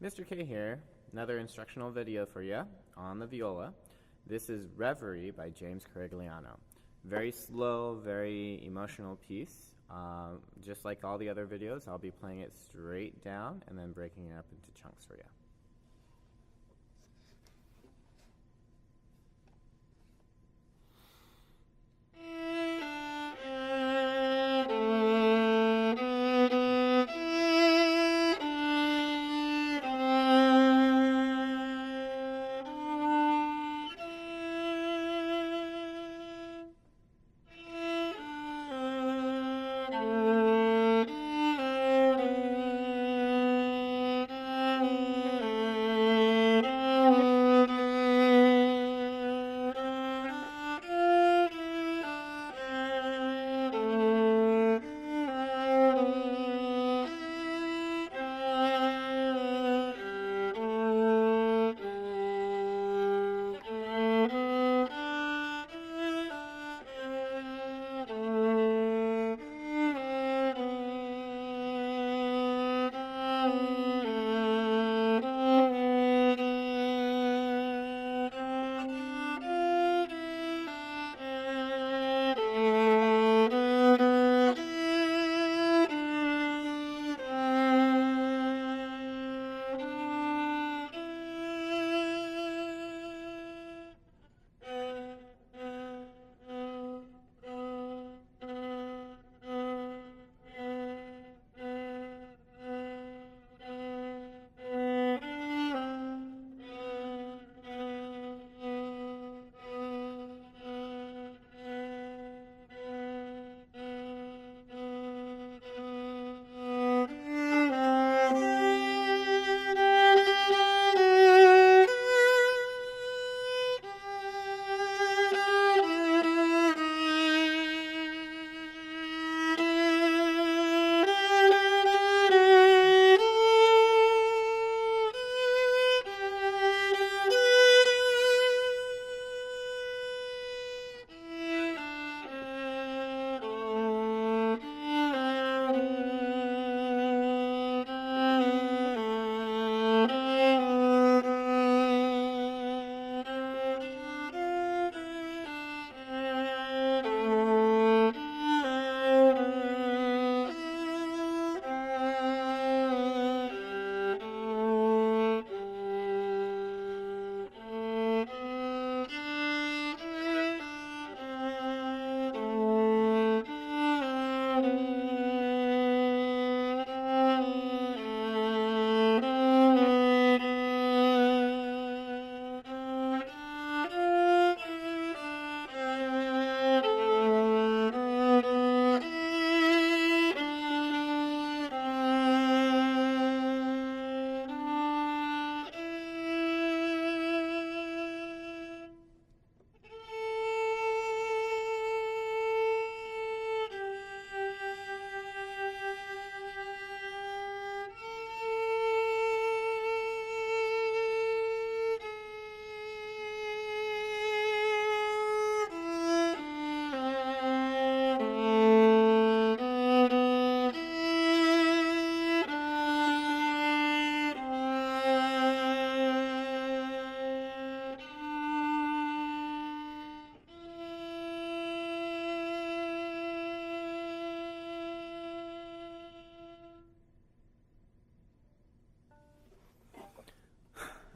Mr. K here, another instructional video for you on the viola. This is Reverie by James Corigliano. Very slow, very emotional piece. Just like all the other videos, I'll be playing it straight down and then breaking it up into chunks for you.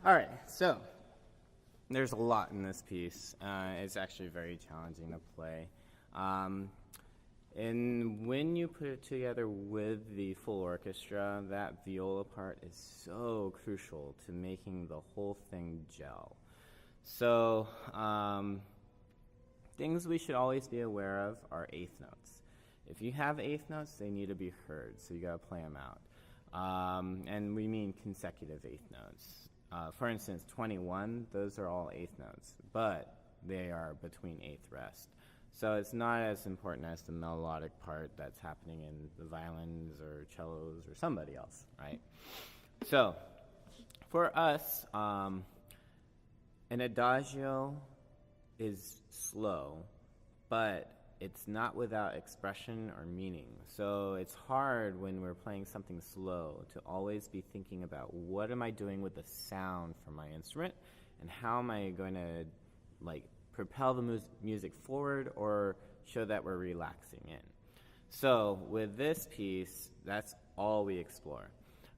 All right, so there's a lot in this piece. It's actually very challenging to play. And when you put it together with the full orchestra, that viola part is so crucial to making the whole thing gel. So things we should always be aware of are eighth notes. If you have eighth notes, they need to be heard, so you gotta play them out. And we mean consecutive eighth notes. For instance, 21, those are all eighth notes, but they are between eighth rest. So it's not as important as the melodic part that's happening in the violins or cellos or somebody else, right? So for us, an adagio is slow, but it's not without expression or meaning. So it's hard when we're playing something slow to always be thinking about what am I doing with the sound from my instrument, and how am I going to like propel the music forward or show that we're relaxing in. So with this piece, that's all we explore.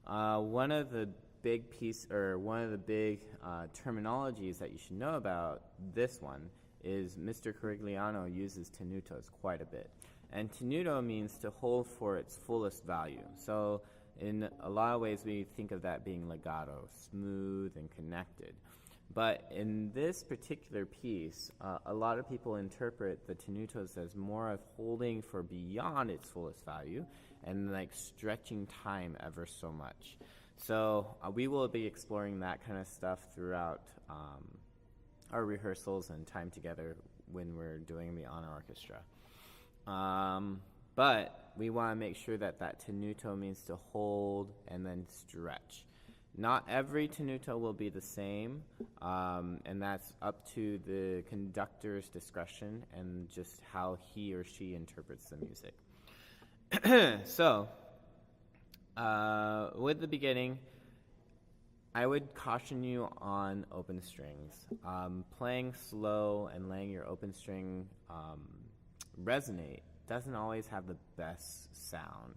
One of the big terminologies that you should know about this one is Mr. Corigliano uses tenutos quite a bit. And tenuto means to hold for its fullest value. So in a lot of ways we think of that being legato, smooth and connected. But in this particular piece, a lot of people interpret the tenutos as more of holding for beyond its fullest value and like stretching time ever so much. So we will be exploring that kind of stuff throughout our rehearsals and time together when we're doing the honor orchestra. But we want to make sure that that tenuto means to hold and then stretch. Not every tenuto will be the same, and that's up to the conductor's discretion and just how he or she interprets the music. So, with the beginning, I would caution you on open strings. Playing slow and letting your open string resonate doesn't always have the best sound,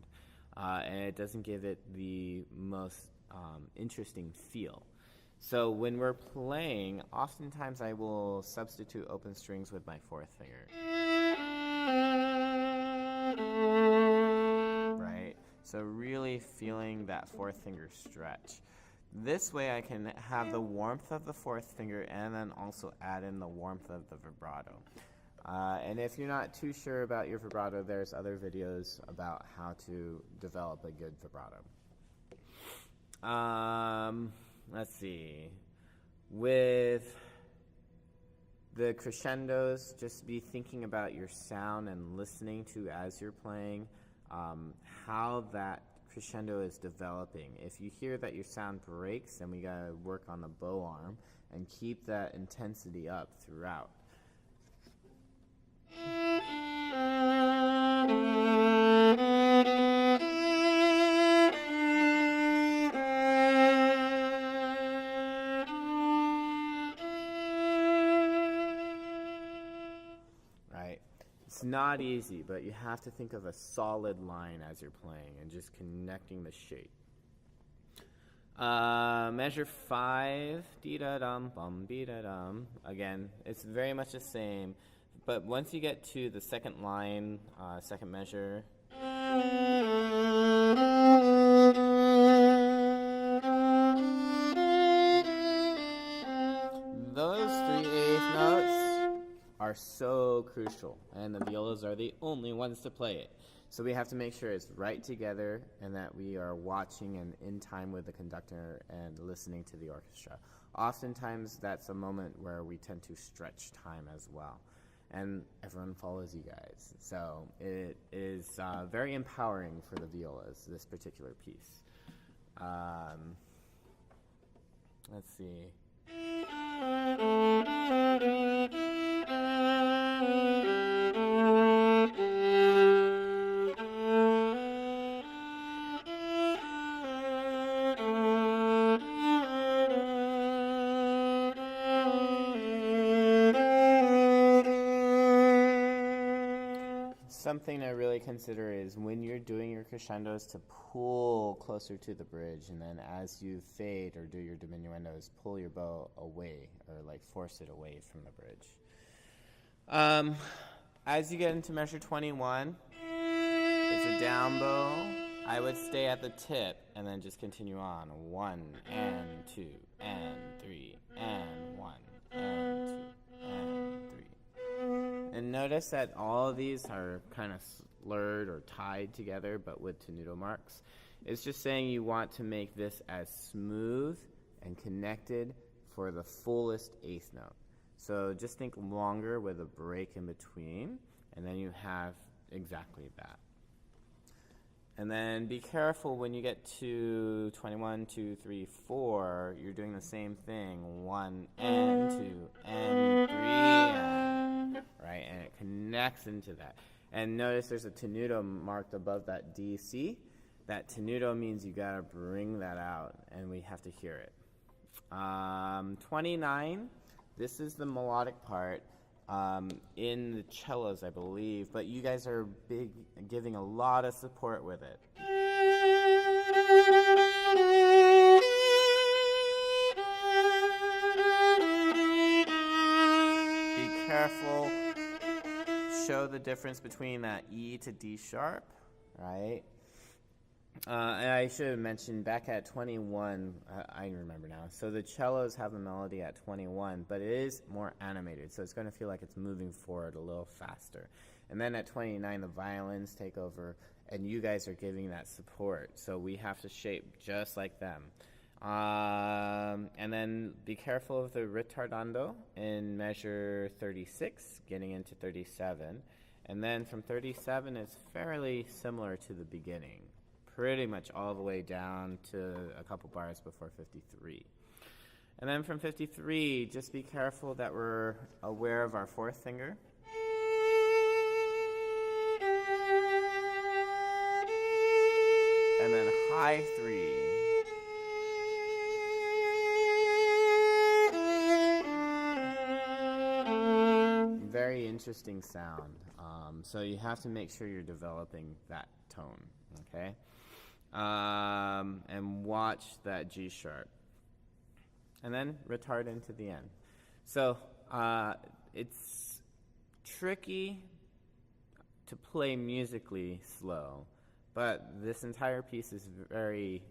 and it doesn't give it the most interesting feel. So when we're playing, oftentimes I will substitute open strings with my fourth finger. Right? So really feeling that fourth finger stretch. This way I can have the warmth of the fourth finger and then also add in the warmth of the vibrato. And if you're not too sure about your vibrato, there's other videos about how to develop a good vibrato. Let's see. With the crescendos, just be thinking about your sound and listening to as you're playing how that crescendo is developing. If you hear that your sound breaks, then we gotta work on the bow arm and keep that intensity up throughout. It's not easy, but you have to think of a solid line as you're playing and just connecting the shape. Measure 5, dee-da-dum, bum, dee-da-dum. Again, it's very much the same, but once you get to the second line, second measure, those 3/8 notes are so crucial, and the violas are the only ones to play it. So we have to make sure it's right together and that we are watching and in time with the conductor and listening to the orchestra. Oftentimes that's a moment where we tend to stretch time as well, and everyone follows you guys. So it is very empowering for the violas, this particular piece. Let's see. Something to really consider is when you're doing your crescendos to pull closer to the bridge, and then as you fade or do your diminuendos, pull your bow away or like force it away from the bridge. As you get into measure 21, it's a down bow. I would stay at the tip and then just continue on. 1 and 2 and 3 and 1 and 2 and 3. And notice that all of these are kind of slurred or tied together, but with tenuto marks. It's just saying you want to make this as smooth and connected for the fullest eighth note. So just think longer with a break in between, and then you have exactly that. And then be careful when you get to 21, 2, 3, 4, you're doing the same thing. 1 and 2 and 3 and right? And it connects into that. And notice there's a tenuto marked above that D, C. That tenuto means you gotta bring that out, and we have to hear it. 29, this is the melodic part in the cellos, I believe, but you guys are giving a lot of support with it. Be careful. Show the difference between that E to D sharp, right? And I should have mentioned back at 21, I remember now. So the cellos have a melody at 21, but it is more animated, so it's going to feel like it's moving forward a little faster. And then at 29, the violins take over, and you guys are giving that support, so we have to shape just like them. And then be careful of the ritardando in measure 36, getting into 37. And then from 37, it's fairly similar to the beginning, pretty much all the way down to a couple bars before 53. And then from 53, just be careful that we're aware of our fourth finger. And then high 3. Very interesting sound. So you have to make sure you're developing that tone, okay? And watch that G sharp. And then retard into the end. So it's tricky to play musically slow, but this entire piece is very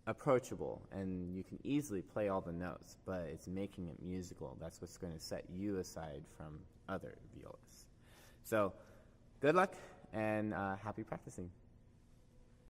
approachable, and you can easily play all the notes, but it's making it musical. That's what's going to set you aside from other violas. So good luck, and happy practicing.